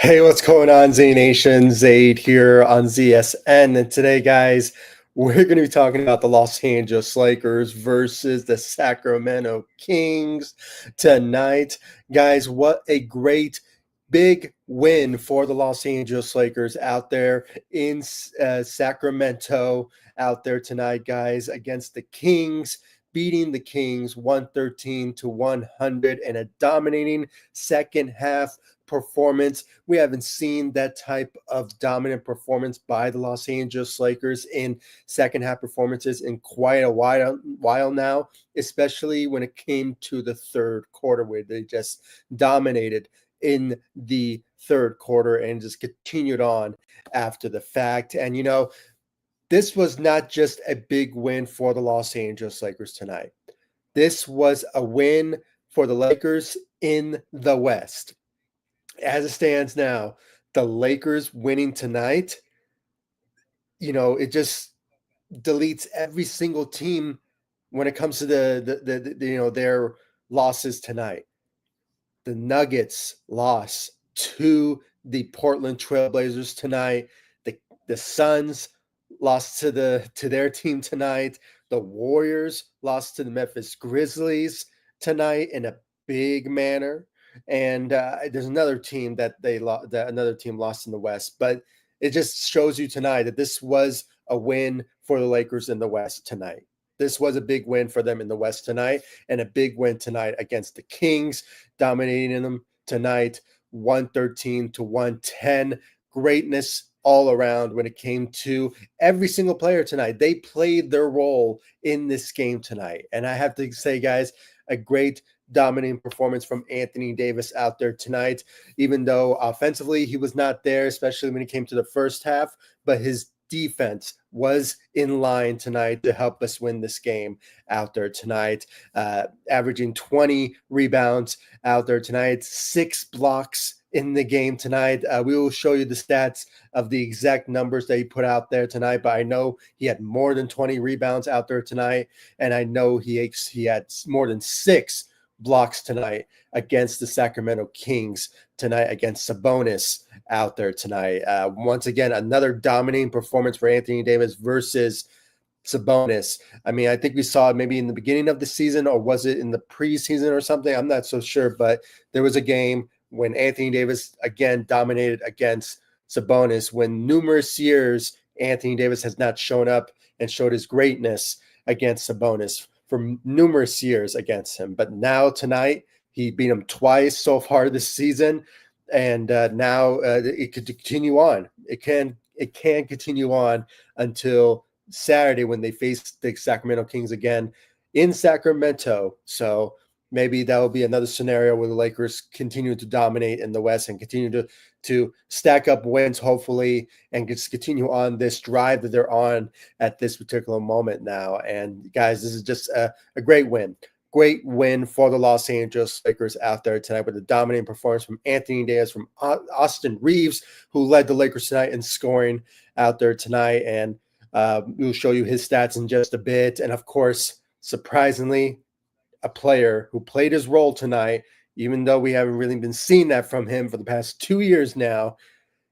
Hey, what's going on, Z Nation? Zaid here on ZSN. And today, guys, we're going to be talking about the Los Angeles Lakers versus the Sacramento Kings tonight. Guys, what a great big win for the Los Angeles Lakers out there in Sacramento out there tonight, guys, against the Kings. Beating the Kings 113 to 100 and a dominating second half performance. We haven't seen that type of dominant performance by the Los Angeles Lakers in second half performances in quite a while now, especially when it came to the third quarter where they just dominated in the third quarter and just continued on after the fact. And, this was not just a big win for the Los Angeles Lakers tonight. This was a win for the Lakers in the West. As it stands now, the Lakers winning tonight, it just deletes every single team when it comes to their losses tonight. The Nuggets lost to the Portland Trailblazers tonight. The Suns lost to their team tonight. The Warriors lost to the Memphis Grizzlies tonight in a big manner. And there's another team that another team lost in the West. But it just shows you tonight that this was a win for the Lakers in the West tonight. This was a big win for them in the West tonight, and a big win tonight against the Kings, dominating them tonight, 113 to 110. Greatness all around when it came to every single player tonight. They played their role in this game tonight. And I have to say, guys, a great dominating performance from Anthony Davis out there tonight, even though offensively he was not there, especially when it came to the first half, but his defense was in line tonight to help us win this game out there tonight, averaging 20 rebounds out there tonight, 6 blocks in the game tonight. We will show you the stats of the exact numbers that he put out there tonight, but I know he had more than 20 rebounds out there tonight, and I know he had more than 6 blocks tonight against the Sacramento Kings tonight, against Sabonis out there tonight. Once again, another dominating performance for Anthony Davis versus Sabonis. I mean, I think we saw it maybe in the beginning of the season, or was it in the preseason or something? I'm not so sure, but there was a game when Anthony Davis again dominated against Sabonis, when numerous years Anthony Davis has not shown up and showed his greatness against Sabonis for numerous years against him. But now tonight, he beat him twice so far this season, and now it could continue on. It can continue on until Saturday when they face the Sacramento Kings again in Sacramento. So maybe that will be another scenario where the Lakers continue to dominate in the West and continue to stack up wins, hopefully, and just continue on this drive that they're on at this particular moment now. And guys, this is just a great win. Great win for the Los Angeles Lakers out there tonight with a dominating performance from Anthony Davis, from Austin Reeves, who led the Lakers tonight in scoring out there tonight. And we'll show you his stats in just a bit. And of course, surprisingly, a player who played his role tonight, even though we haven't really been seeing that from him for the past 2 years now,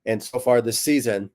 and so far this season.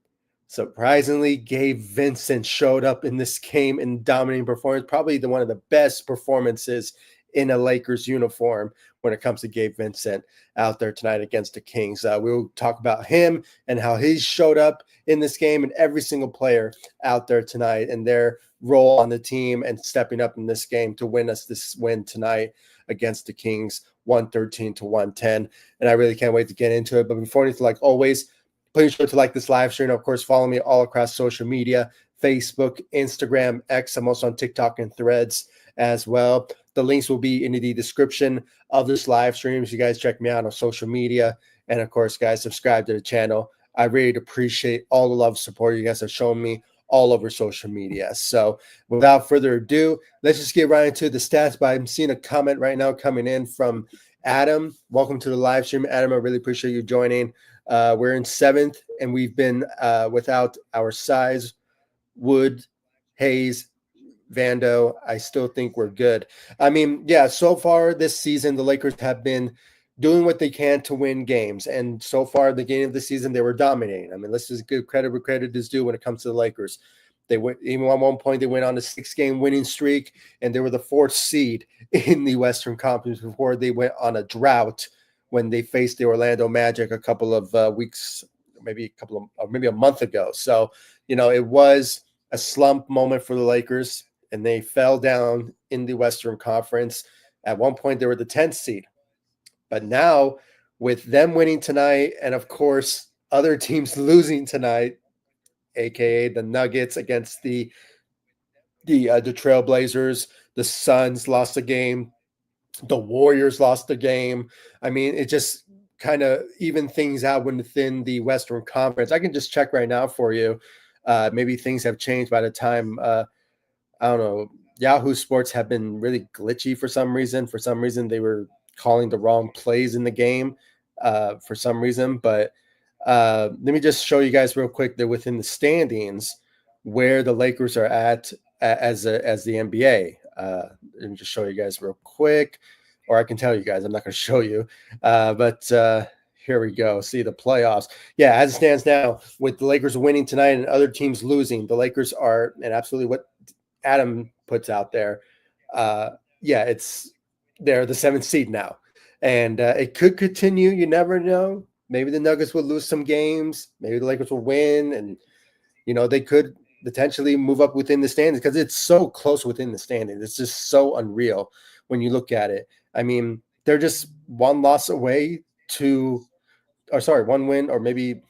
Surprisingly, Gabe Vincent showed up in this game in dominating performance, probably one of the best performances in a Lakers uniform when it comes to Gabe Vincent out there tonight against the Kings. We'll talk about him and how he showed up in this game, and every single player out there tonight and their role on the team and stepping up in this game to win us this win tonight against the Kings, 113 to 110. And I really can't wait to get into it. But before anything, like always, please sure to like this live stream. Of course, follow me all across social media, Facebook, Instagram, X. I'm also on TikTok and Threads as well. The links will be in the description of this live stream, so you guys check me out on social media. And of course, guys, subscribe to the channel. I really appreciate all the love and support you guys have shown me all over social media. So without further ado, let's just get right into the stats. But I'm seeing a comment right now coming in from Adam. Welcome to the live stream, Adam. I really appreciate you joining. We're in 7th, and we've been without our size, Wood, Hayes, Vando. I still think we're good. I mean, yeah, so far this season, the Lakers have been doing what they can to win games. And so far, the beginning of the season, they were dominating. I mean, let's just give credit where credit is due when it comes to the Lakers. They went, even at one point, they went on a 6-game winning streak, and they were the 4th seed in the Western Conference before they went on a drought when they faced the Orlando Magic a couple of weeks, maybe a month ago. So, it was a slump moment for the Lakers, and they fell down in the Western Conference. At one point, they were the 10th seed. But now, with them winning tonight, and of course, other teams losing tonight, aka the Nuggets against the Trailblazers, the Suns lost a game, the Warriors lost a game. I mean, it just kind of even things out within the Western Conference. I can just check right now for you. Maybe things have changed by the time I don't know. Yahoo Sports have been really glitchy for some reason. For some reason, they were calling the wrong plays in the game for some reason. But let me just show you guys real quick that within the standings where the Lakers are at as the NBA. Let me just show you guys real quick, or I can tell you guys. I'm not going to show you, but here we go. See the playoffs. Yeah, as it stands now, with the Lakers winning tonight and other teams losing, the Lakers are, and absolutely what Adam puts out there, they're the 7th seed now, and it could continue. You never know. Maybe the Nuggets will lose some games. Maybe the Lakers will win, and they could potentially move up within the standings because it's so close within the standings. It's just so unreal when you look at it. I mean, they're just one loss away one win, or maybe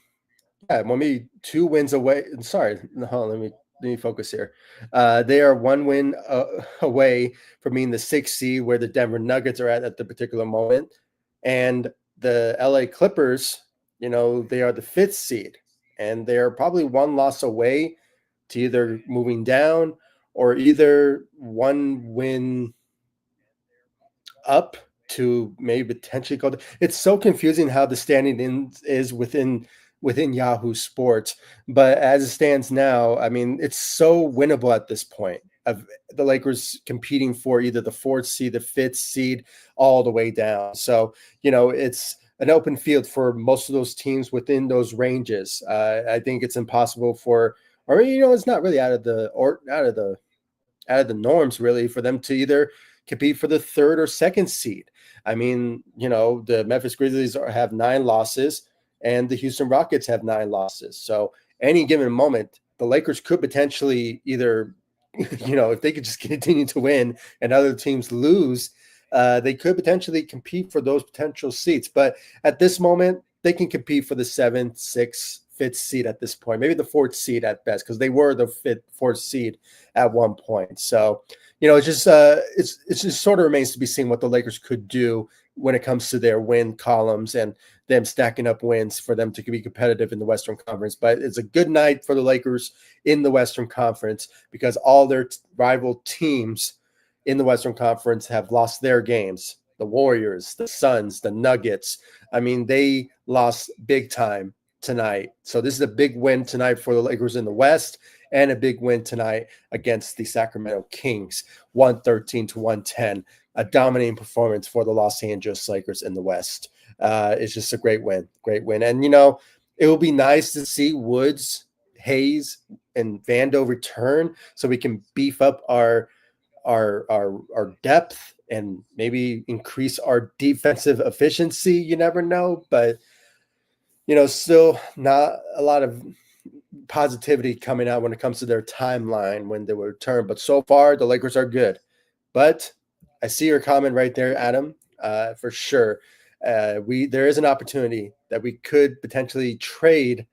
2 wins away. Sorry, hold on, let me focus here. They are 1 win away from being the 6th seed, where the Denver Nuggets are at the particular moment, and the LA Clippers, they are the 5th seed, and they are probably 1 loss away to either moving down or either 1 win up to maybe potentially go. It's so confusing how the standing is within Yahoo Sports, but as it stands now, I mean, it's so winnable at this point of the Lakers competing for either the 4th seed, the 5th seed, all the way down. So, it's an open field for most of those teams within those ranges. I think it's impossible it's not really out of the norms really for them to either compete for the 3rd or 2nd seed. I mean, the Memphis Grizzlies have 9 losses and the Houston Rockets have 9 losses. So any given moment, the Lakers could potentially either, if they could just continue to win and other teams lose, they could potentially compete for those potential seats. But at this moment, they can compete for the 7th, 6th, 5th seed at this point, maybe the 4th seed at best, because they were the 4th seed at one point. So, it's just sort of remains to be seen what the Lakers could do when it comes to their win columns and them stacking up wins for them to be competitive in the Western Conference. But it's a good night for the Lakers in the Western Conference because all their rival teams in the Western Conference have lost their games. The Warriors, the Suns, the Nuggets. I mean, they lost big time tonight. So this is a big win tonight for the Lakers in the West, and a big win tonight against the Sacramento Kings, 113-110. A dominating performance for the Los Angeles Lakers in the West. It's just a great win. And, it will be nice to see Woods, Hayes, and Vando return so we can beef up our depth and maybe increase our defensive efficiency. You never know, but still not a lot of positivity coming out when it comes to their timeline when they will return. But so far, the Lakers are good. But I see your comment right there, Adam. For sure, there is an opportunity that we could potentially trade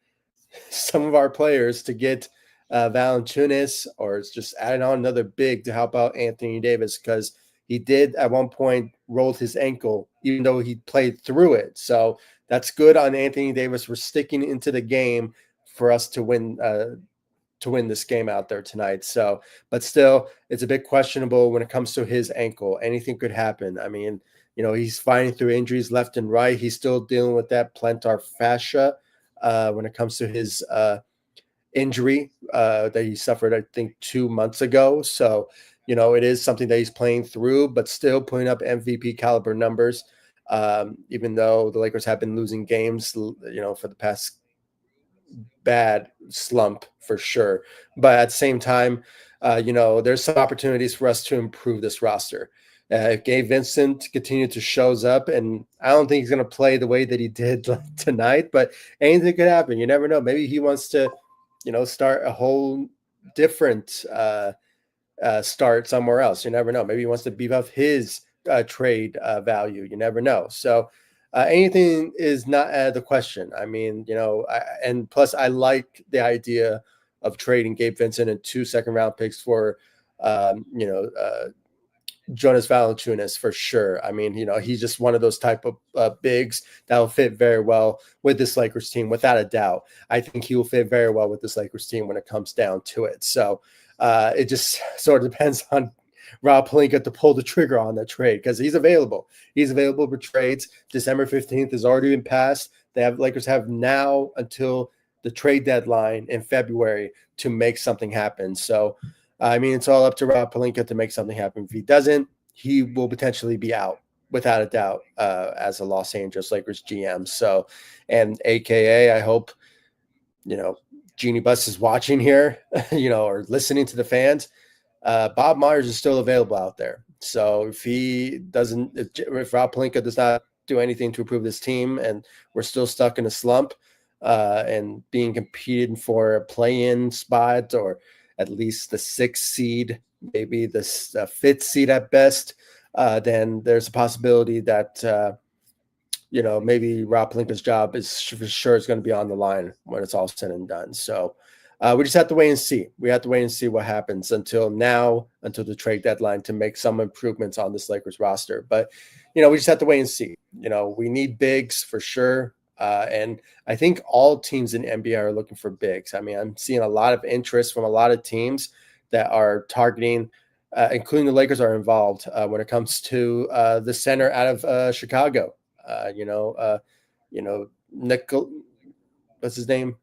some of our players to get Valanciunas, or it's just adding on another big to help out Anthony Davis, because he did at one point rolled his ankle, even though he played through it. So that's good on Anthony Davis. We're sticking into the game for us to win this game out there tonight. So, but still, it's a bit questionable when it comes to his ankle. Anything could happen. I mean, he's fighting through injuries left and right. He's still dealing with that plantar fascia when it comes to his injury that he suffered, I think, 2 months ago. So, it is something that he's playing through, but still putting up MVP caliber numbers. Even though the Lakers have been losing games, for the past bad slump for sure. But at the same time, there's some opportunities for us to improve this roster. If Gabe Vincent continued to shows up, and I don't think he's going to play the way that he did tonight, but anything could happen. You never know. Maybe he wants to, start a whole different start somewhere else. You never know. Maybe he wants to beef up his trade value. You never know. So anything is not out of the question. I mean, and plus I like the idea of trading Gabe Vincent and 2 second-round picks for, Jonas Valanciunas for sure. I mean, he's just one of those type of bigs that will fit very well with this Lakers team, without a doubt. I think he will fit very well with this Lakers team when it comes down to it. So it just sort of depends on Rob Pelinka to pull the trigger on that trade, because he's available. He's available for trades. December 15th has already been passed. Lakers have now until the trade deadline in February to make something happen. So I mean, it's all up to Rob Pelinka to make something happen. If he doesn't, he will potentially be out, without a doubt, as a Los Angeles Lakers GM. So, and AKA, I hope, Jeannie Buss is watching here, or listening to the fans. Bob Myers is still available out there. So if Rob Pelinka does not do anything to improve this team, and we're still stuck in a slump, and being competed for a play-in spot, or at least the 6th seed, maybe the 5th seed at best, then there's a possibility that, maybe Rob Pelinka's job is for sure is going to be on the line when it's all said and done. So we just have to wait and see. We have to wait and see what happens until the trade deadline, to make some improvements on this Lakers roster. But, we just have to wait and see. We need bigs for sure. And I think all teams in the NBA are looking for bigs. I mean, I'm seeing a lot of interest from a lot of teams that are targeting, including the Lakers are involved when it comes to the center out of Chicago. What's his name?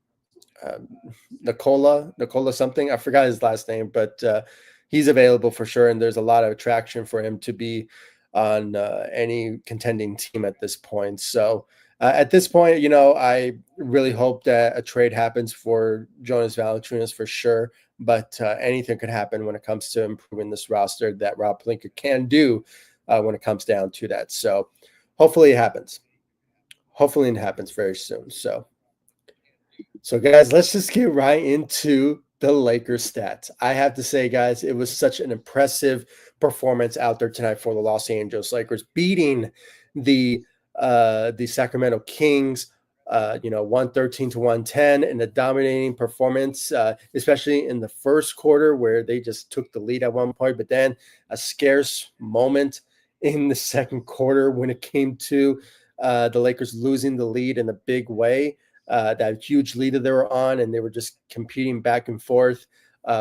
Nicola something. I forgot his last name, but he's available for sure. And there's a lot of attraction for him to be on any contending team at this point. So at this point, I really hope that a trade happens for Jonas Valanciunas for sure. But anything could happen when it comes to improving this roster that Rob Pelinka can do when it comes down to that. So hopefully it happens. Hopefully it happens very soon. So guys, let's just get right into the Lakers stats. I have to say, guys, it was such an impressive performance out there tonight for the Los Angeles Lakers, beating the Sacramento Kings, 113-110 in a dominating performance, especially in the first quarter where they just took the lead at one point, but then a scarce moment in the second quarter when it came to the Lakers losing the lead in a big way. That huge lead that they were on, and they were just competing back and forth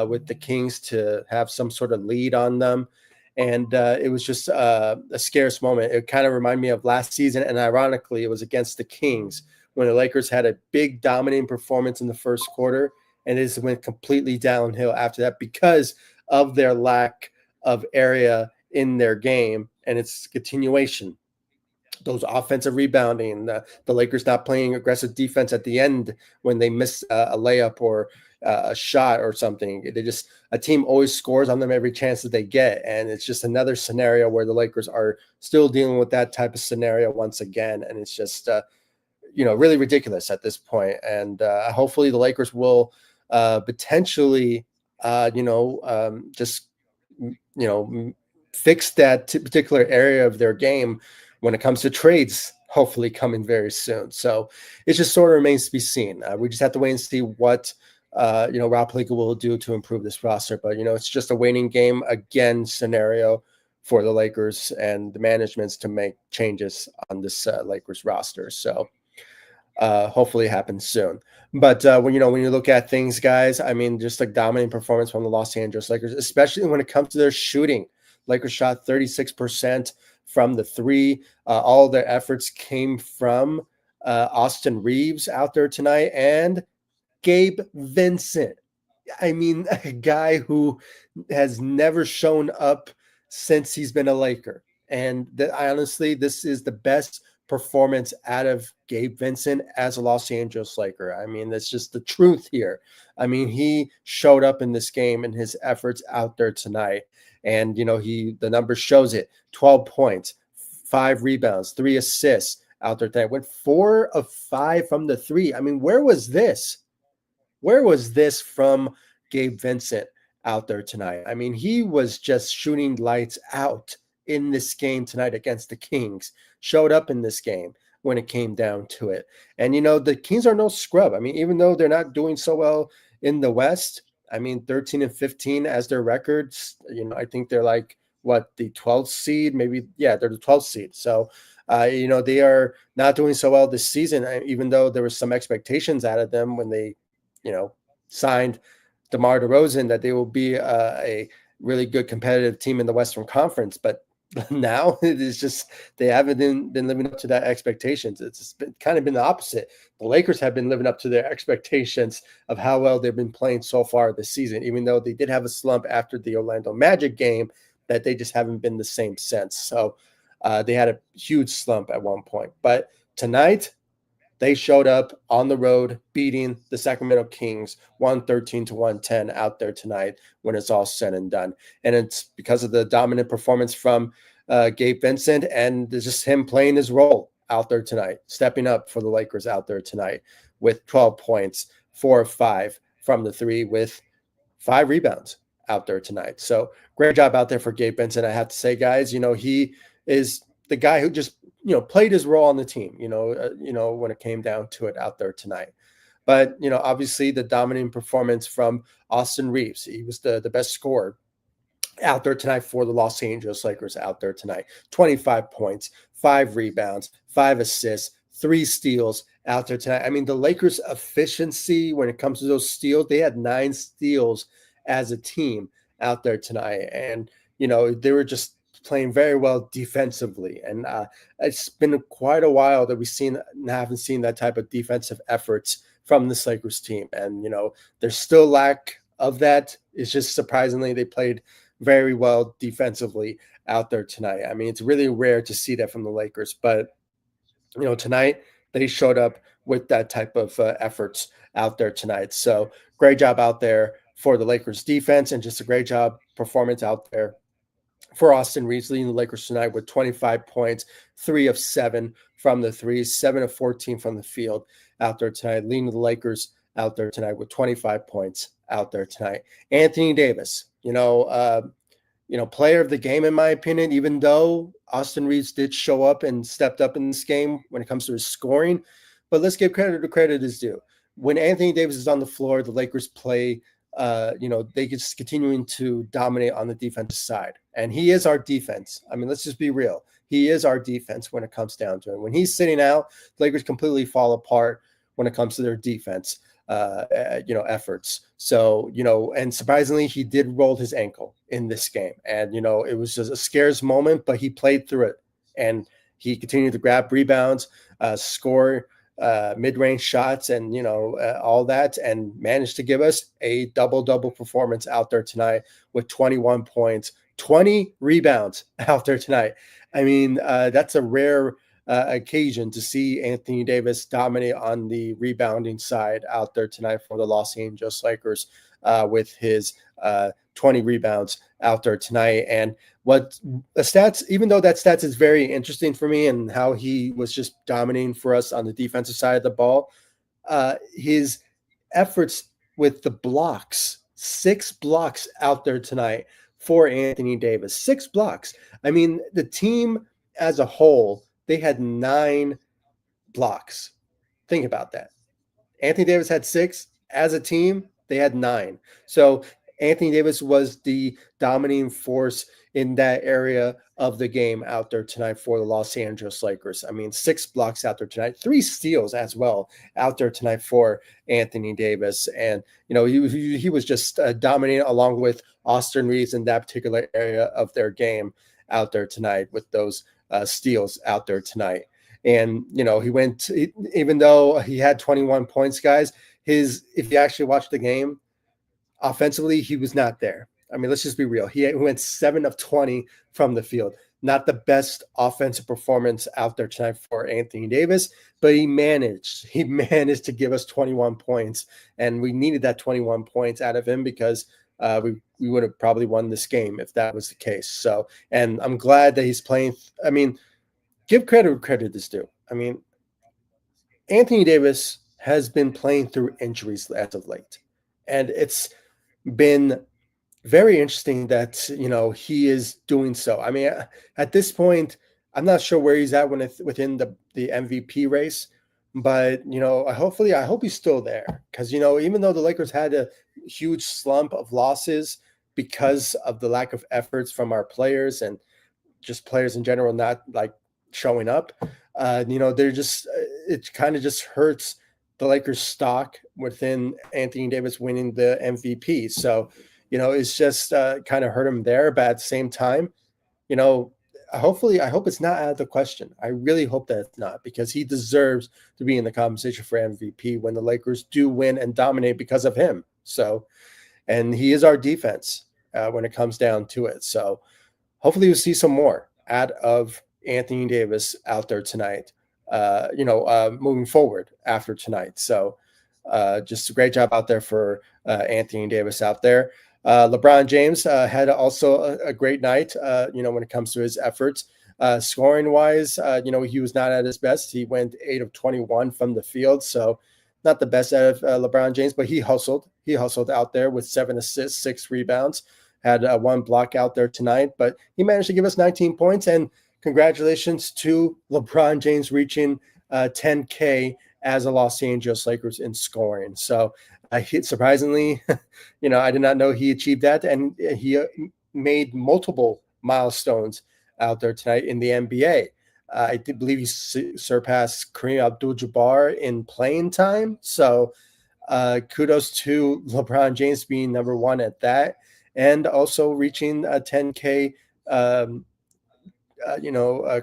with the Kings to have some sort of lead on them. And it was just a scarce moment. It kind of reminded me of last season, and ironically, it was against the Kings when the Lakers had a big dominating performance in the first quarter, and it just went completely downhill after that because of their lack of area in their game, and its continuation. Those offensive rebounding, the Lakers not playing aggressive defense at the end when they miss a layup or a shot or something. A team always scores on them every chance that they get. And it's just another scenario where the Lakers are still dealing with that type of scenario once again. And it's just, really ridiculous at this point. And hopefully the Lakers will potentially, just, fix that particular area of their game when it comes to trades, hopefully coming very soon. So it just sort of remains to be seen. We just have to wait and see what, Rob Pelinka will do to improve this roster. But, it's just a waiting game again scenario for the Lakers and the managements to make changes on this Lakers roster. So hopefully it happens soon. But when you look at things, guys, I mean, just a dominating performance from the Los Angeles Lakers, especially when it comes to their shooting. Lakers shot 36% from the three. All their efforts came from Austin Reeves out there tonight and Gabe Vincent. I mean, a guy who has never shown up since he's been a Laker. And honestly, this is the best performance out of Gabe Vincent as a Los Angeles Laker. I mean, that's just the truth here. I mean, he showed up in this game and his efforts out there tonight. And, the numbers shows it. 12 points, 5 rebounds, 3 assists out there tonight. Went 4 of 5 from the three. I mean, where was this? Where was this from Gabe Vincent out there tonight? I mean, he was just shooting lights out in this game tonight against the Kings. Showed up in this game when it came down to it. And, the Kings are no scrub. I mean, even though they're not doing so well in the West, I mean, 13 and 15 as their records, I think they're like, the 12th seed? Maybe, yeah, they're the 12th seed. So, they are not doing so well this season, even though there was some expectations out of them when they signed DeMar DeRozan that they will be a really good competitive team in the Western Conference. But now it is just they haven't been living up to that expectations. It's kind of been the opposite. The Lakers have been living up to their expectations of how well they've been playing so far this season, even though they did have a slump after the Orlando Magic game that they just haven't been the same since. So they had a huge slump at one point. But tonight, they showed up on the road, beating the Sacramento Kings 113 to 110 out there tonight when it's all said and done. And it's because of the dominant performance from Gabe Vincent and just him playing his role out there tonight, stepping up for the Lakers out there tonight with 12 points, 4 of 5 from the three with 5 rebounds out there tonight. So great job out there for Gabe Vincent. I have to say, guys, he is the guy who just played his role on the team, when it came down to it out there tonight. But, obviously the dominant performance from Austin Reeves, he was the best scorer out there tonight for the Los Angeles Lakers out there tonight. 25 points, 5 rebounds, 5 assists, 3 steals out there tonight. I mean, the Lakers' efficiency when it comes to those steals, they had 9 steals as a team out there tonight. And, they were just playing very well defensively. And it's been quite a while that haven't seen that type of defensive efforts from this Lakers team. And, there's still lack of that. It's just surprisingly, they played very well defensively out there tonight. I mean, it's really rare to see that from the Lakers, but, tonight they showed up with that type of efforts out there tonight. So great job out there for the Lakers defense and just a great job performance out there for Austin Reeves, leading the Lakers tonight with 25 points, 3 of 7 from the three, 7 of 14 from the field out there tonight, leading the Lakers out there tonight with 25 points out there tonight. Anthony Davis, player of the game, in my opinion, even though Austin Reeves did show up and stepped up in this game when it comes to his scoring. But let's give credit to credit is due. When Anthony Davis is on the floor, the Lakers play they just continuing to dominate on the defensive side. And he is our defense. I mean, let's just be real. He is our defense when it comes down to it. When he's sitting out, the Lakers completely fall apart when it comes to their defense, efforts. So, and surprisingly, he did roll his ankle in this game. And, it was just a scarce moment, but he played through it. And he continued to grab rebounds, score mid-range shots and, all that, and managed to give us a double-double performance out there tonight with 21 points, 20 rebounds out there tonight. I mean, that's a rare occasion to see Anthony Davis dominate on the rebounding side out there tonight for the Los Angeles Lakers with his 20 rebounds out there tonight. And what the stats, even though that stats is very interesting for me and how he was just dominating for us on the defensive side of the ball, his efforts with the blocks, 6 blocks out there tonight for Anthony Davis, 6 blocks. I mean, the team as a whole, they had 9 blocks. Think about that. Anthony Davis had 6. As a team, they had 9. So Anthony Davis was the dominating force in that area of the game out there tonight for the Los Angeles Lakers. I mean, 6 blocks out there tonight, 3 steals as well out there tonight for Anthony Davis. And, he was just dominating along with Austin Reeves in that particular area of their game out there tonight with those steals out there tonight. And, even though he had 21 points, guys, if you actually watch the game, offensively, he was not there. I mean, let's just be real. He went 7 of 20 from the field. Not the best offensive performance out there tonight for Anthony Davis, but he managed. He managed to give us 21 points, and we needed that 21 points out of him because we would have probably won this game if that was the case. So, and I'm glad that he's playing. I mean, give credit where credit is due. I mean, Anthony Davis has been playing through injuries as of late, and it's been very interesting that he is doing so. I mean, at this point, I'm not sure where he's at within the MVP race, but I hope he's still there because even though the Lakers had a huge slump of losses because of the lack of efforts from our players and just players in general not like showing up, they're just it kind of just hurts the Lakers stock within Anthony Davis winning the MVP. So it's just kind of hurt him there. But at the same time, you know, I hope it's not out of the question. I really hope that it's not because he deserves to be in the conversation for MVP when the Lakers do win and dominate because of him. So, and he is our defense when it comes down to it. So, hopefully, we'll see some more out of Anthony Davis out there tonight. Moving forward after tonight. So, just a great job out there for Anthony Davis out there. LeBron James had also a great night, when it comes to his efforts. Scoring wise, he was not at his best. He went 8 of 21 from the field. So not the best out of LeBron James, but he hustled. He hustled out there with 7 assists, 6 rebounds, had one block out there tonight, but he managed to give us 19 points. And congratulations to LeBron James reaching 10K as a Los Angeles Lakers in scoring. So surprisingly, I did not know he achieved that. And he made multiple milestones out there tonight in the NBA. I did believe he surpassed Kareem Abdul-Jabbar in playing time. So kudos to LeBron James being number one at that and also reaching 10K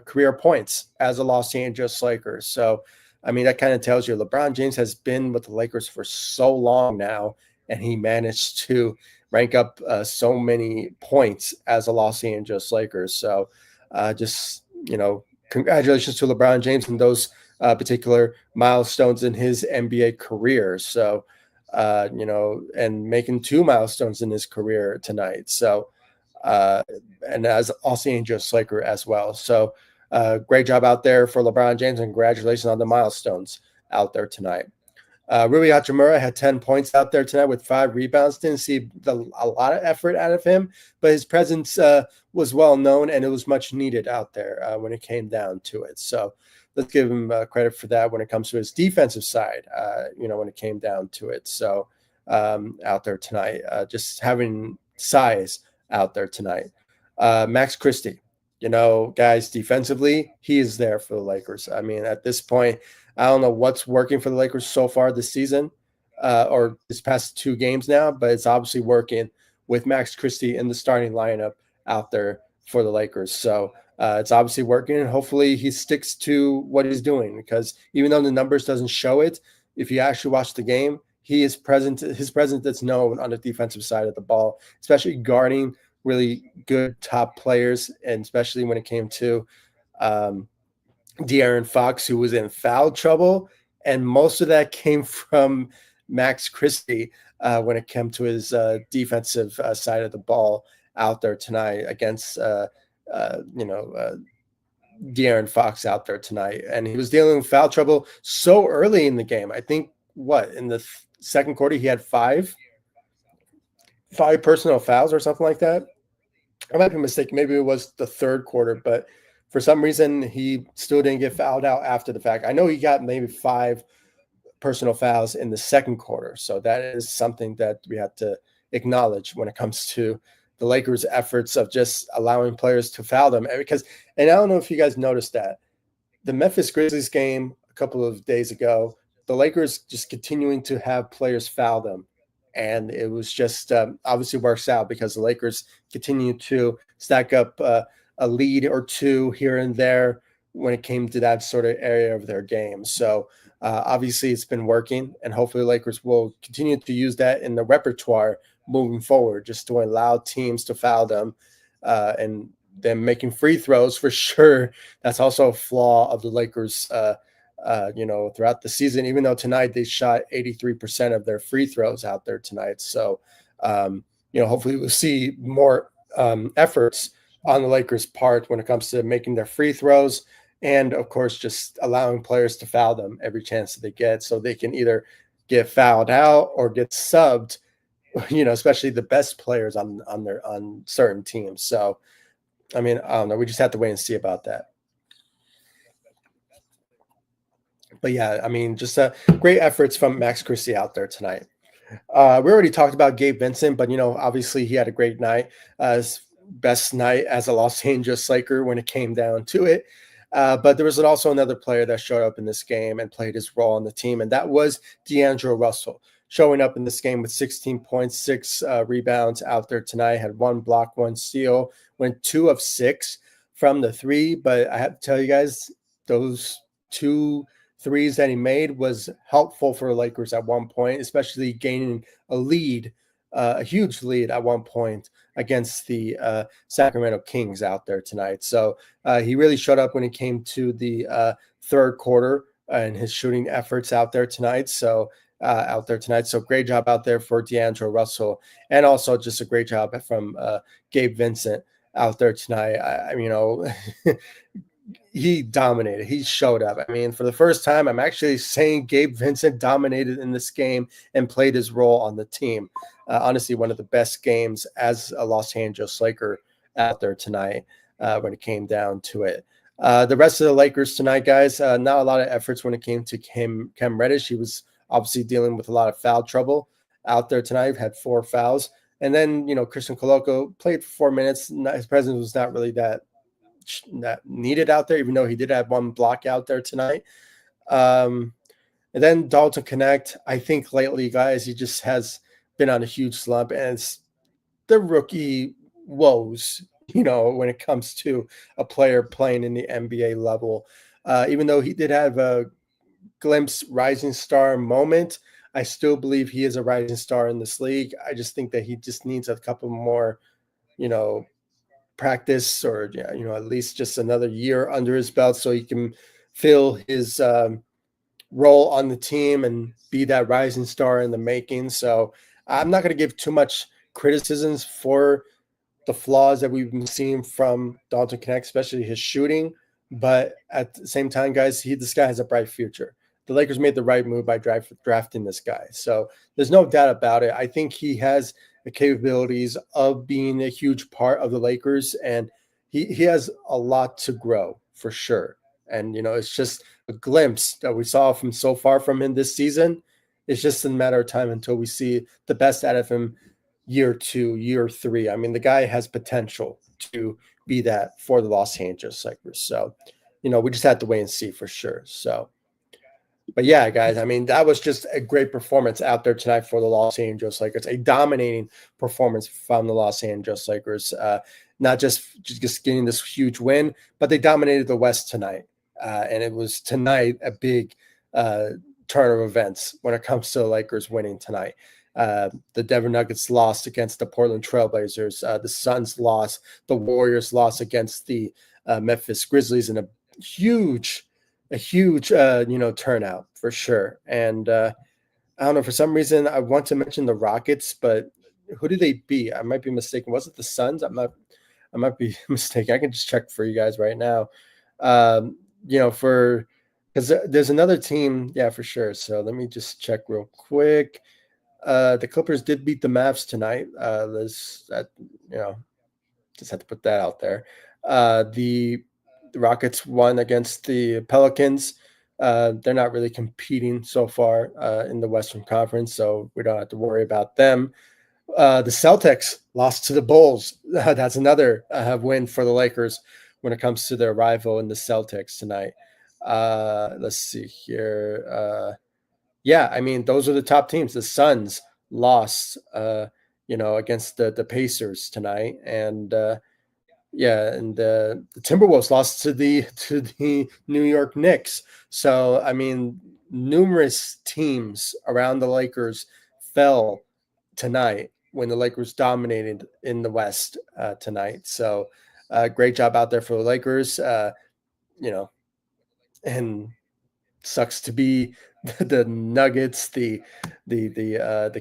career points as a Los Angeles Lakers. So, I mean, that kind of tells you LeBron James has been with the Lakers for so long now, and he managed to rank up so many points as a Los Angeles Lakers. So, congratulations to LeBron James and those particular milestones in his NBA career. So, and making 2 milestones in his career tonight. So, and as Los Angeles Laker as well. So great job out there for LeBron James and congratulations on the milestones out there tonight. Rui Hachimura had 10 points out there tonight with 5 rebounds. Didn't see a lot of effort out of him, but his presence was well known and it was much needed out there when it came down to it. So let's give him credit for that when it comes to his defensive side, when it came down to it. So out there tonight, just having size out there tonight. Max Christie, guys, defensively, he is there for the Lakers. I mean, at this point, I don't know what's working for the Lakers so far this season or this past 2 games now, but it's obviously working with Max Christie in the starting lineup out there for the Lakers. So it's obviously working, and hopefully he sticks to what he's doing because even though the numbers doesn't show it, if you actually watch the game, he is present. His presence is known on the defensive side of the ball, especially guarding really good top players, and especially when it came to De'Aaron Fox, who was in foul trouble, and most of that came from Max Christie when it came to his defensive side of the ball out there tonight against De'Aaron Fox out there tonight, and he was dealing with foul trouble so early in the game. I think in the second quarter he had five personal fouls or something like that. I might be mistaken. Maybe it was the third quarter, but for some reason he still didn't get fouled out after the fact. I know he got maybe 5 personal fouls in the second quarter. So that is something that we have to acknowledge when it comes to the Lakers' efforts of just allowing players to foul them. And I don't know if you guys noticed that the Memphis Grizzlies game a couple of days ago, the Lakers just continuing to have players foul them. And it was just obviously works out because the Lakers continue to stack up a lead or 2 here and there when it came to that sort of area of their game. So obviously it's been working, and hopefully the Lakers will continue to use that in the repertoire moving forward, just to allow teams to foul them and them making free throws for sure. That's also a flaw of the Lakers. Throughout the season, even though tonight they shot 83% of their free throws out there tonight. So, hopefully we'll see more efforts on the Lakers' part when it comes to making their free throws. And of course, just allowing players to foul them every chance that they get so they can either get fouled out or get subbed, especially the best players on certain teams. So, I mean, I don't know. We just have to wait and see about that. But yeah, I mean, just great efforts from Max Christie out there tonight. We already talked about Gabe Vincent, but obviously he had a great night, his best night as a Los Angeles Laker when it came down to it. But there was also another player that showed up in this game and played his role on the team, and that was D'Angelo Russell, showing up in this game with 16.6 rebounds out there tonight. Had one block, one steal, went 2 of 6 from the three. But I have to tell you guys, those two threes that he made was helpful for the Lakers at one point, especially gaining a lead, a huge lead at one point against the Sacramento Kings out there tonight. So he really showed up when it came to the third quarter and his shooting efforts out there tonight. So great job out there for D'Angelo Russell, and also just a great job from Gabe Vincent out there tonight. He dominated. He showed up. I mean, for the first time, I'm actually saying Gabe Vincent dominated in this game and played his role on the team. Honestly, one of the best games as a Los Angeles Laker out there tonight when it came down to it. The rest of the Lakers tonight, guys, not a lot of efforts when it came to Cam Reddish. He was obviously dealing with a lot of foul trouble out there tonight. Had 4 fouls. And then, Christian Coloco played for 4 minutes. His presence was not really that needed out there, even though he did have one block out there tonight. And then Dalton Connect, I think lately, guys, he just has been on a huge slump, and it's the rookie woes, when it comes to a player playing in the NBA level. Even though he did have a glimpse rising star moment, I still believe he is a rising star in this league. I just think that he just needs a couple more, practice, or at least just another year under his belt so he can fill his role on the team and be that rising star in the making. So I'm not going to give too much criticisms for the flaws that we've been seeing from Dalton Connect, especially his shooting. But at the same time, guys, this guy has a bright future. The Lakers made the right move by drafting this guy. So there's no doubt about it. I think he has the capabilities of being a huge part of the Lakers, and he has a lot to grow for sure. And it's just a glimpse that we saw from so far from him this season. It's just a matter of time until we see the best out of him year 2, year 3. I mean, the guy has potential to be that for the Los Angeles Lakers. So, we just have to wait and see for sure. So, but yeah, guys, I mean, that was just a great performance out there tonight for the Los Angeles Lakers, a dominating performance from the Los Angeles Lakers. Not just getting this huge win, but they dominated the West tonight. And it was tonight a big turn of events when it comes to the Lakers winning tonight. The Denver Nuggets lost against the Portland Trailblazers. The Suns lost. The Warriors lost against the Memphis Grizzlies in a huge turnout for sure. And I don't know, for some reason I want to mention the Rockets, but who did they beat? I might be mistaken. Was it the Suns? I might be mistaken. I can just check for you guys right now. Because there's another team, yeah, for sure. So let me just check real quick. The Clippers did beat the Mavs tonight. Just had to put that out there. The Rockets won against the Pelicans. They're not really competing so far in the Western Conference, so we don't have to worry about them. The Celtics lost to the Bulls. That's another win for the Lakers when it comes to their rival in the Celtics tonight. Let's see here. Yeah, I mean, those are the top teams. The Suns lost, against the Pacers tonight, and the Timberwolves lost to the New York Knicks. So I mean, numerous teams around the Lakers fell tonight when the Lakers dominated in the West tonight. So Great job out there for the Lakers. You know, and sucks to be the Nuggets, the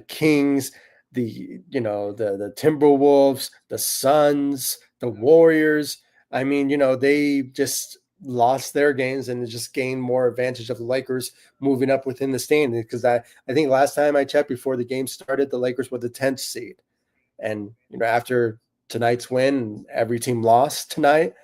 Kings, the Timberwolves, the Suns, the Warriors. I mean, they just lost their games and just gained more advantage of the Lakers moving up within the standings. Because I think last time I checked before the game started, the Lakers were the 10th seed, and after tonight's win, every team lost tonight.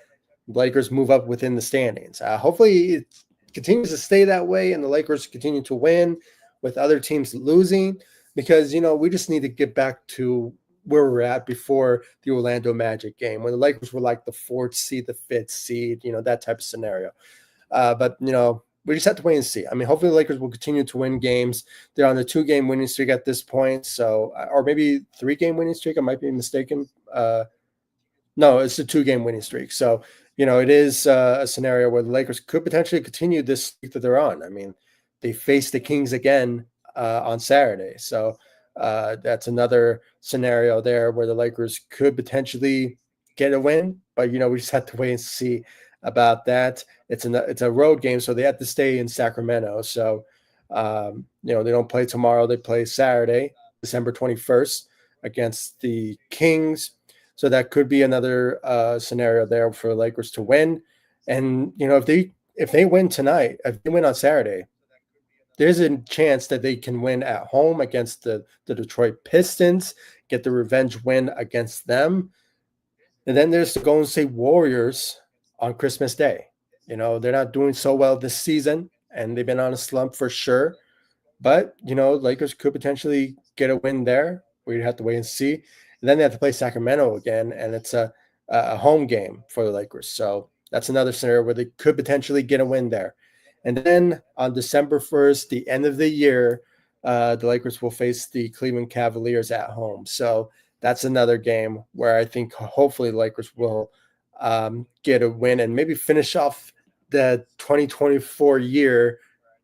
Lakers move up within the standings. Hopefully, it continues to stay that way, and the Lakers continue to win with other teams losing, because we just need to get back to where we're at before the Orlando Magic game, when the Lakers were like the 4th seed, the 5th seed, that type of scenario. But we just have to wait and see. I mean, hopefully the Lakers will continue to win games. They're on the 2-game winning streak at this point, so or maybe 3-game winning streak. I might be mistaken. No, it's a 2-game winning streak. So, it is a scenario where the Lakers could potentially continue this streak that they're on. I mean, they face the Kings again on Saturday. So that's another scenario there where the Lakers could potentially get a win. But, we just have to wait and see about that. It's a road game, so they have to stay in Sacramento. So, they don't play tomorrow. They play Saturday, December 21st against the Kings. So that could be another scenario there for the Lakers to win. And if they win tonight, if they win on Saturday, there's a chance that they can win at home against the Detroit Pistons, get the revenge win against them. And then there's the Golden State Warriors on Christmas Day. They're not doing so well this season, and they've been on a slump for sure. But, Lakers could potentially get a win there. We'd have to wait and see. And then they have to play Sacramento again, and it's a home game for the Lakers. So that's another scenario where they could potentially get a win there. And then on December 1st, the end of the year, the Lakers will face the Cleveland Cavaliers at home. So that's another game where I think hopefully the Lakers will get a win and maybe finish off the 2024 year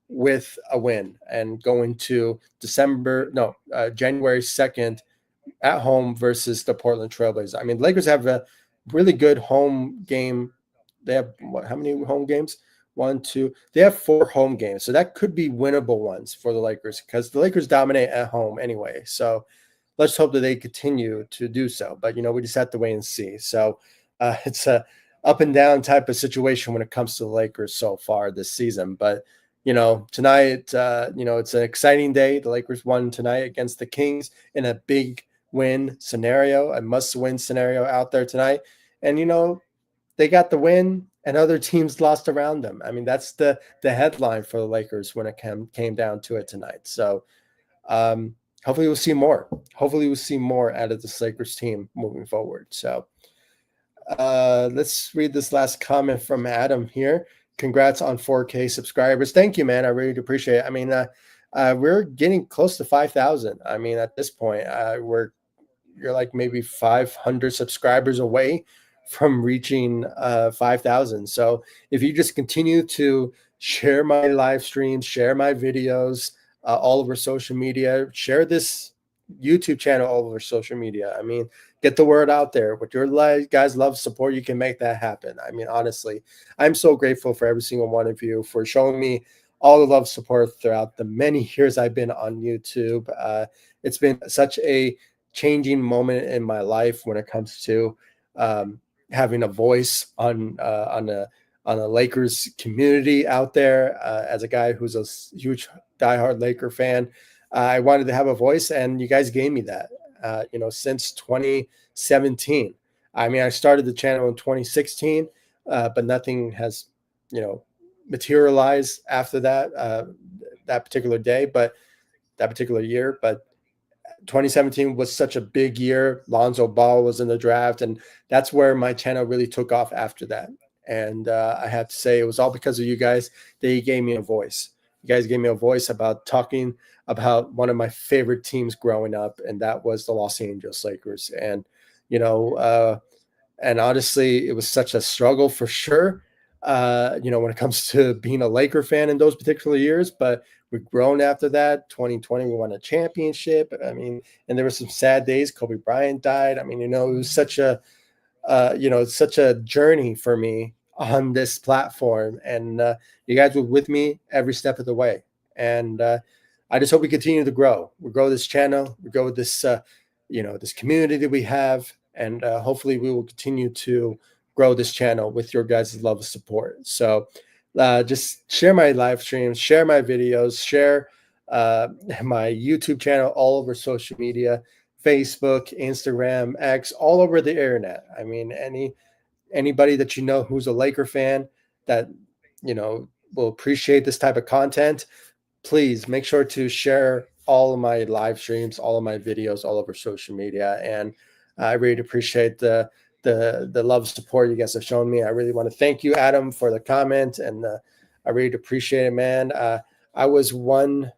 with a win and go into January 2nd at home versus the Portland Trailblazers. I mean, the Lakers have a really good home game. They have how many home games? 1, 2. They have 4 home games, so that could be winnable ones for the Lakers, because the Lakers dominate at home anyway. So let's hope that they continue to do so. But we just have to wait and see. So it's a up and down type of situation when it comes to the Lakers so far this season. But tonight, it's an exciting day. The Lakers won tonight against the Kings in a big win scenario, a must-win scenario out there tonight. And, they got the win and other teams lost around them. I mean, that's the headline for the Lakers when it came down to it tonight. So hopefully we'll see more. Hopefully we'll see more out of this Lakers team moving forward. So let's read this last comment from Adam here. Congrats on 4K subscribers. Thank you, man. I really do appreciate it. I mean, we're getting close to 5,000. I mean, at this point, you're like maybe 500 subscribers away from reaching 5,000. So if you just continue to share my live streams, share my videos, all over social media, share this YouTube channel all over social media. I mean, get the word out there. With your guys' love support, you can make that happen. I mean, honestly, I'm so grateful for every single one of you for showing me all the love support throughout the many years I've been on YouTube. It's been such a changing moment in my life when it comes to having a voice on the Lakers community out there. As a guy who's a huge diehard Laker fan, I wanted to have a voice, and you guys gave me that. Since 2017. I mean, I started the channel in 2016, but nothing has, materialized after that particular day, but that particular year. But 2017 was such a big year. Lonzo Ball was in the draft, and that's where my channel really took off after that. And I have to say, it was all because of you guys that you gave me a voice. You guys gave me a voice about talking about one of my favorite teams growing up, and that was the Los Angeles Lakers. And, and honestly, it was such a struggle for sure, when it comes to being a Laker fan in those particular years. But we've grown after that. 2020, we won a championship. I mean, and there were some sad days. Kobe Bryant died. I mean, it was such a it's such a journey for me on this platform, and you guys were with me every step of the way. And I just hope we continue to grow. We grow this channel, we grow this, this community that we have, and hopefully we will continue to grow this channel with your guys' love and support. So just share my live streams, share my videos, share my YouTube channel all over social media, Facebook, Instagram, X, all over the internet. I mean, anybody that you know who's a Laker fan that will appreciate this type of content, please make sure to share all of my live streams, all of my videos, all over social media. And I really appreciate the love support you guys have shown me. I really want to thank you, Adam, for the comment, and I really appreciate it, man. I was one.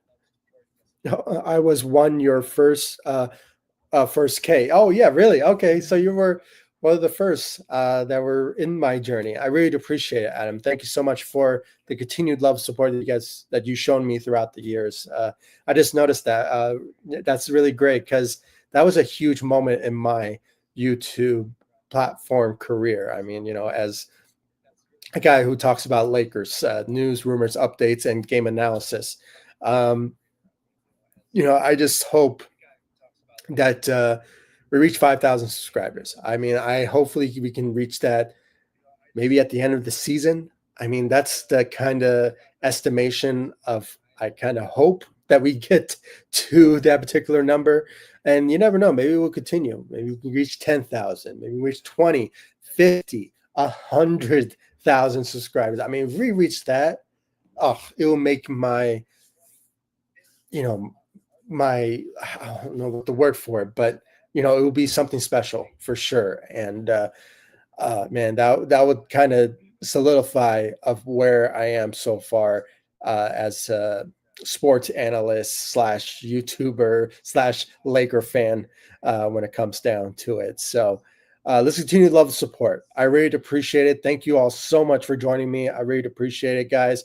I was one your first K. Oh yeah, really? Okay, so you were one of the first that were in my journey. I really appreciate it, Adam. Thank you so much for the continued love support that you've shown me throughout the years. I just noticed that that's really great, because that was a huge moment in my YouTube platform career. I mean, as a guy who talks about Lakers news, rumors, updates, and game analysis. Um, I just hope that we reach 5,000 subscribers. I mean, I hopefully we can reach that maybe at the end of the season. I mean, that's the kind of estimation of, I kind of hope that we get to that particular number. And you never know, maybe we'll continue. Maybe we can reach 10,000, maybe we reach 20, 50, 100,000 subscribers. I mean, if we reach that, oh, it will make my, you know, I don't know what the word for it, but it will be something special for sure. And man, that would kind of solidify of where I am so far as a sports analyst slash YouTuber slash Laker fan when it comes down to it. So let's continue to love the support. I really appreciate it. Thank you all so much for joining me. I really appreciate it, guys.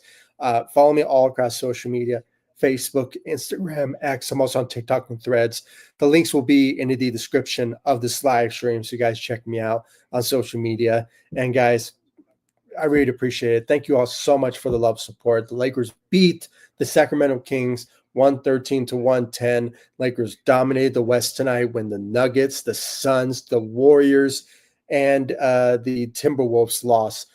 Follow me all across social media. Facebook, Instagram, X. I'm also on TikTok and Threads. The links will be in the description of this live stream, so you guys check me out on social media. And guys, I really appreciate it. Thank you all so much for the love support. The Lakers beat the Sacramento Kings 113-110. Lakers dominated the West tonight when the Nuggets, the Suns, the Warriors, and the Timberwolves lost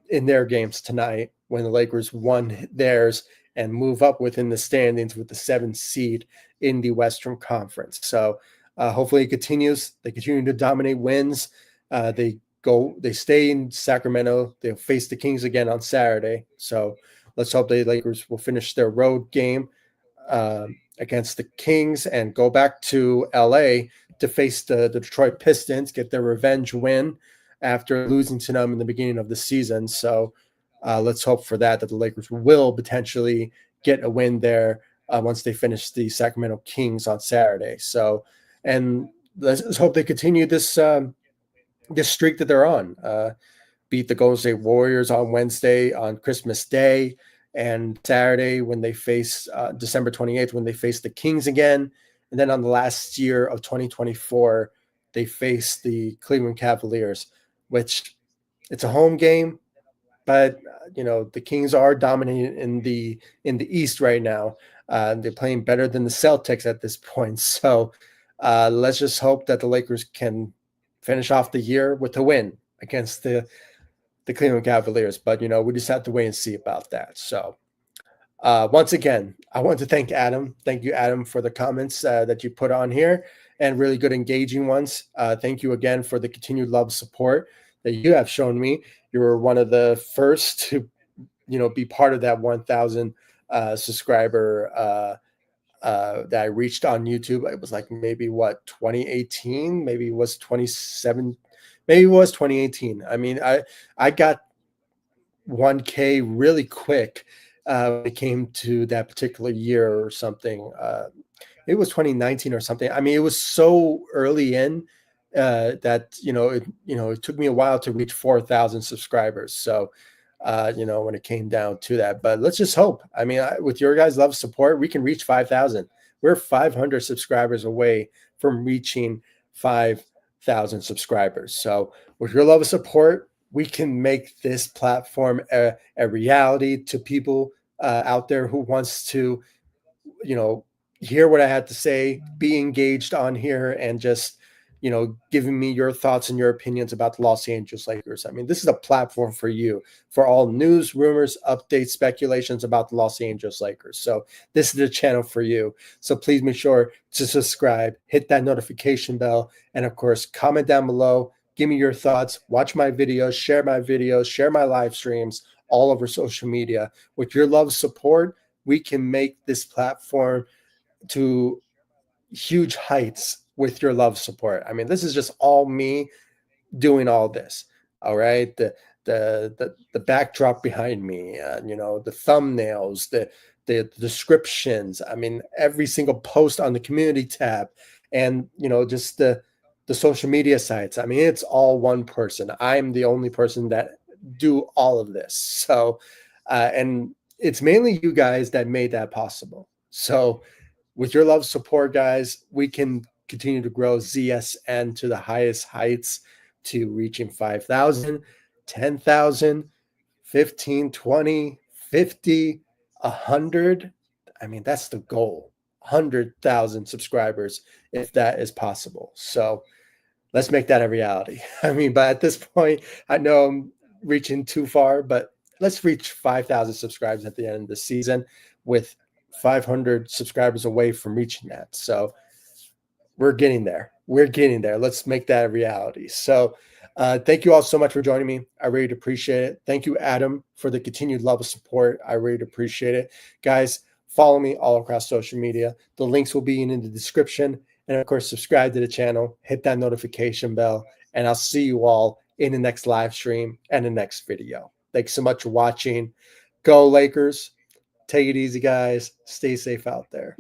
in their games tonight, when the Lakers won theirs and move up within the standings with the 7th seed in the Western Conference. So hopefully it continues. They continue to dominate wins. They stay in Sacramento. They'll face the Kings again on Saturday. So let's hope the Lakers will finish their road game against the Kings and go back to LA to face the Detroit Pistons, get their revenge win after losing to them in the beginning of the season. So let's hope for that the Lakers will potentially get a win there once they finish the Sacramento Kings on Saturday. So, and let's hope they continue this streak that they're on. Beat the Golden State Warriors on Wednesday, on Christmas Day, and Saturday when they face December 28th, when they face the Kings again. And then on the last year of 2024, they face the Cleveland Cavaliers, which it's a home game. But the Kings are dominating in the East right now. They're playing better than the Celtics at this point. So let's just hope that the Lakers can finish off the year with a win against the Cleveland Cavaliers. But we just have to wait and see about that. So once again, I want to thank Adam. Thank you, Adam, for the comments that you put on here, and really good engaging ones. Thank you again for the continued love support that you have shown me. You were one of the first to, be part of that 1,000 subscriber that I reached on YouTube. It was like maybe 2018, maybe it was 27, maybe it was 2018. I mean, I got 1K really quick when it came to that particular year or something. It was 2019 or something. I mean, it was so early in that it took me a while to reach 4,000 subscribers. So when it came down to that, but let's just hope. I mean, with your guys' love support, we can reach 5,000. We're 500 subscribers away from reaching 5,000 5,000 subscribers. So with your love and support, we can make this platform a reality to people out there who wants to, you know, hear what I had to say, be engaged on here, and just, giving me your thoughts and your opinions about the Los Angeles Lakers. I mean, this is a platform for you for all news, rumors, updates, speculations about the Los Angeles Lakers. So this is the channel for you. So please make sure to subscribe, hit that notification bell, and of course, comment down below. Give me your thoughts, watch my videos, share my live streams all over social media. With your love support, we can make this platform to huge heights with your love support. I mean, this is just all me doing all this. All right, the backdrop behind me, the thumbnails, the descriptions. I mean, every single post on the community tab, and just the social media sites. I mean, it's all one person. I'm the only person that do all of this. So, and it's mainly you guys that made that possible. So with your love support, guys, we can continue to grow ZSN to the highest heights, to reaching 5,000, 10,000, 15, 20, 50, 100. I mean, that's the goal. 100,000 subscribers, if that is possible. So let's make that a reality. I mean, but at this point, I know I'm reaching too far, but let's reach 5,000 subscribers at the end of the season, with 500 subscribers away from reaching that. So we're getting there. We're getting there. Let's make that a reality. So thank you all so much for joining me. I really appreciate it. Thank you, Adam, for the continued love of support. I really appreciate it. Guys, follow me all across social media. The links will be in the description. And of course, subscribe to the channel, hit that notification bell, and I'll see you all in the next live stream and the next video. Thanks so much for watching. Go Lakers. Take it easy, guys. Stay safe out there.